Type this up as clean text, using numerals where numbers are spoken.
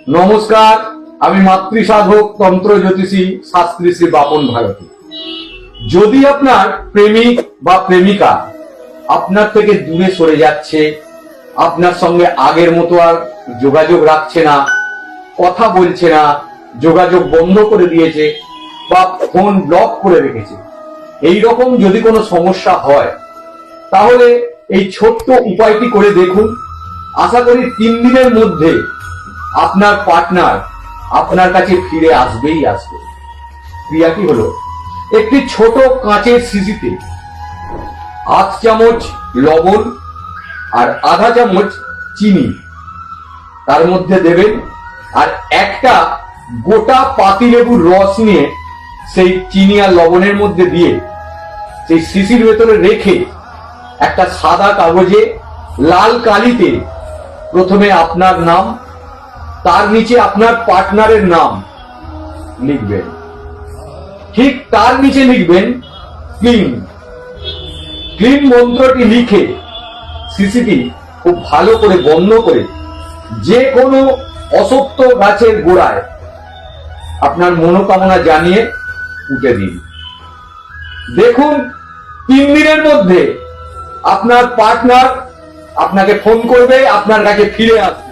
নমস্কার, আমি মাতৃসাধক তন্ত্র জ্যোতিষী শাস্ত্রী শ্রী বাপন ভারতী। যদি আপনার প্রেমিক বা প্রেমিকা আপনার থেকে দূরে সরে যাচ্ছে, আপনার সঙ্গে আগের মতো আর যোগাযোগ রাখছে না, কথা বলছে না, যোগাযোগ বন্ধ করে দিয়েছে বা ফোন ব্লক করে রেখেছে, এই রকম যদি কোনো সমস্যা হয় তাহলে এই ছোট্ট উপায়টি করে দেখুন। আশা করি 3 দিনের মধ্যে আপনার পার্টনার আপনার কাছে ফিরে আসবেই আসবে। ক্রিয়াটি হলো, একটি ছোট কাঁচের শিশিতে 1/2 চামচ লবণ আর 1/2 চামচ চিনি তার মধ্যে দেবেন, আর একটা গোটা পাতিলেবুর রস নিয়ে সেই চিনি আর লবণের মধ্যে দিয়ে সেই শিশির ভেতরে রেখে একটা সাদা কাগজে লাল কালিতে প্রথমে আপনার নাম, তার নিচে আপনার পার্টনারের নাম লিখবেন, ঠিক তার নিচে লিখবেন ক্লিন। ক্লিন মন্ত্রটি লিখে শিশিটি খুব ভালো করে বন্ধ করে যে কোনো অসত্য গাছের গোড়ায় আপনার মনোকামনা জানিয়ে পুঁতে দিন। দেখুন 3 দিনের মধ্যে আপনার পার্টনার আপনাকে ফোন করবে, আপনার কাছে ফিরে আসবে।